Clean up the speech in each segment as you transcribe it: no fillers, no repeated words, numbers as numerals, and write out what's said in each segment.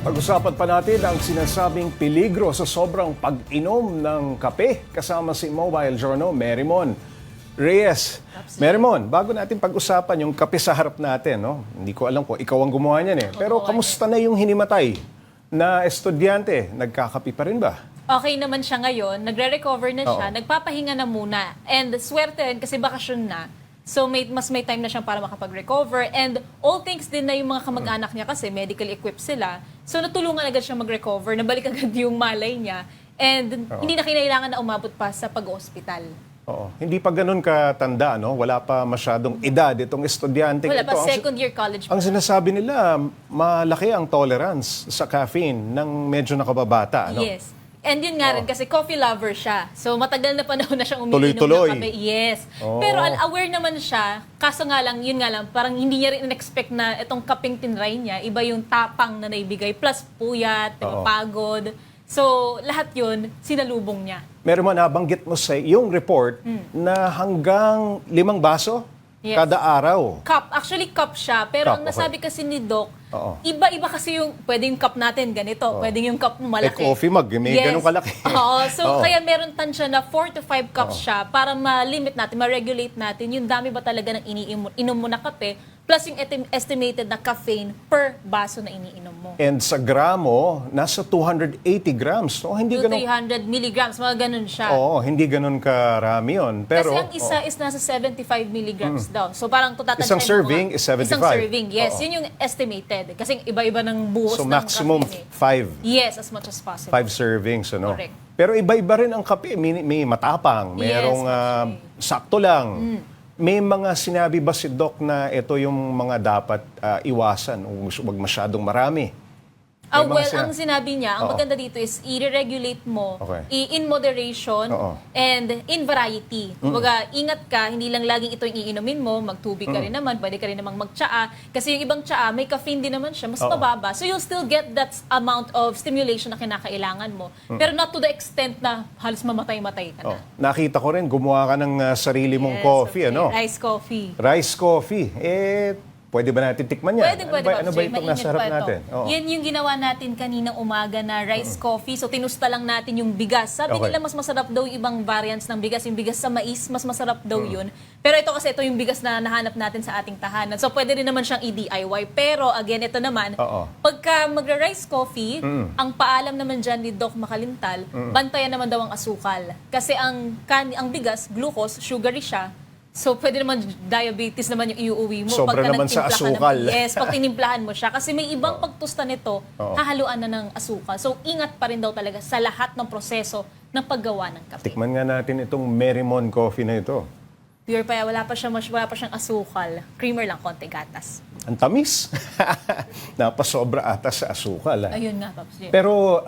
Pag-usapan pa natin ang sinasabing peligro sa sobrang pag-inom ng kape kasama si Mobile Journal Merrimon Reyes. Merrimon, bago natin pag-usapan yung kape sa harap natin, no? Hindi ko alam kung ikaw ang gumawa niyan eh. Pero kamusta na yung hinimatay na estudyante? Nagkakape pa rin ba? Okay naman siya ngayon, nagre-recover na siya, Oo. nagpapahinga na muna. And swerte rin kasi bakasyon na. So mas may time na siyang para makapag-recover. And all thanks din na yung mga kamag-anak niya kasi medically equipped sila. So natulungan agad siya mag-recover, nabalik agad yung malay niya. And hindi na kinailangan na umabot pa sa pag-hospital. Oo. Hindi pa ganun katanda, no? Wala pa masyadong edad itong estudyante. Wala pa, Ito, second year college pa. ang sinasabi nila, malaki ang tolerance sa caffeine ng medyo nakababata, no? Yes. And yun nga rin, kasi coffee lover siya. So matagal na panahon na siyang umiinom Tuloy-tuloy. ng kape. Yes. Oh. Pero aware naman siya, kaso nga lang, yun nga lang, parang hindi niya rin in-expect na itong kapeng tinry niya, iba yung tapang na naibigay, plus puyat, Oo. pagod. So lahat yun, sinalubong niya. Meron mo nabanggit mo sa iyong report na hanggang 5 baso Yes. kada araw. Cup, actually cup siya, pero Cup, ang nasabi kasi ni Doc, Oo. iba-iba kasi yung, pwedeng yung cup natin ganito, pwedeng yung cup mo malaki. coffee mug, may ganun kalaki. Oo, so Oo. kaya meron tansya na 4 to 5 cups siya para ma-limit natin, ma-regulate natin yung dami ba talaga ng iniinom mo na kape, plus yung estimated na caffeine per baso na iniinom mo. And sa gramo, nasa 280 grams. No? Hindi To ganun, 300 milligrams, mga ganun siya. Oo, hindi ganun karami yun. Pero, Kasi ang isa is nasa 75 milligrams daw. So parang tutatansyahin Isang mo serving nga. is 75. Isang serving, yes. Oo. Yun yung estimated. Kasi iba-iba ng buhos so ng maximum caffeine. 5. Yes, as much as possible. 5 servings, ano? Correct. Pero iba-iba rin ang kape. May matapang, Yes, mayroong actually. sakto lang. May mga sinabi ba si Doc na ito yung mga dapat iwasan o wag masyadong marami? May mga Well, ang sinabi niya, ang Oo. maganda dito is i-regulate mo Okay. in moderation Oo. and in variety. Kumbaga, ingat ka, hindi lang laging ito yung iinumin mo, magtubig ka rin naman, pwede ka rin namang magtsaa. Kasi yung ibang tsaa, may caffeine din naman siya, mas Oo. mababa. So you'll still get that amount of stimulation na kinakailangan mo. Pero not to the extent na halos mamatay-matay ka Oh, na. nakita ko rin, gumawa ka ng sarili mong Yes, coffee, okay. ano? Rice coffee. Rice coffee. Pwede ba natin tikman yan? Pwede, ano ba Jay. itong Mainit nasa harap pa ito. natin? Oo. Yan yung ginawa natin kaninang umaga na rice coffee. So, tinusta lang natin yung bigas. Sabi Okay. nila mas masarap daw yung ibang variants ng bigas. Yung bigas sa mais, mas masarap daw yun. Pero ito kasi, ito yung bigas na nahanap natin sa ating tahanan. So, pwede rin naman siyang i-DIY. Pero, again, ito naman, Oo. pagka magra-rice coffee, ang paalam naman dyan ni Doc Makalintal, bantayan naman daw ang asukal. Kasi ang bigas, glucose, sugary siya. So, pwede naman diabetes naman yung iuuwi mo. Sobra naman sa nagtimpla ka asukal. Yes, pag tinimplahan mo siya. Kasi may ibang pagtusta nito, Oo. hahaluan na ng asukal. So, ingat pa rin daw talaga sa lahat ng proseso ng paggawa ng kape. Tikman nga natin itong Merrimon coffee na ito. Pure pa, wala pa siyang asukal. Creamer lang, konti gatas. Ang tamis. Napasobra ata sa asukal. Ayun nga, Pops Jay. Pero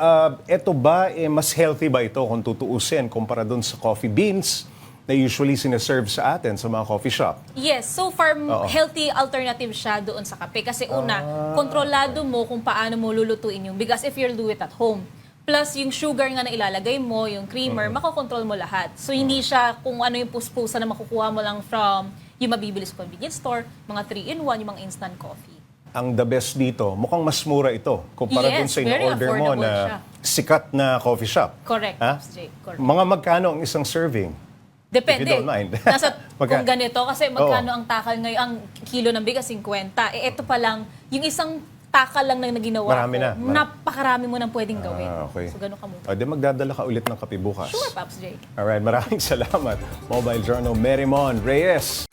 ito ba, mas healthy ba ito kung tutuusin kumpara dun sa coffee beans na usually sineserve sa atin sa mga coffee shop? Yes, so far healthy alternative siya doon sa kape. Kasi una, kontrolado mo kung paano mo lulutuin yung bigas if you'll do it at home. Plus, yung sugar nga na ilalagay mo, yung creamer, makokontrol mo lahat. So, hindi siya kung ano yung puspusa na makukuha mo lang from yung mabibili sa convenience store, mga 3-in-1, yung mga instant coffee. Ang the best dito, mukhang mas mura ito kumpara Yes, dun sa very in-order mo affordable na siya. sikat na coffee shop. Correct, Ha? Pops Jay. Correct. Mga magkano ang isang serving? Depende. If you don't mind. Nasa Magka- kung ganito, kasi magkano ang takal ngayon, ang kilo ng bigas, 50. Ito pa lang, yung isang takal lang na ginawa Marami ko, na. napakarami mo nang pwedeng gawin. Okay. So, ganun ka muna. O, di magdadala ka ulit ng kape bukas. Sure, Pops Jay. Alright, maraming salamat. Mobile Journal Merrimon Reyes.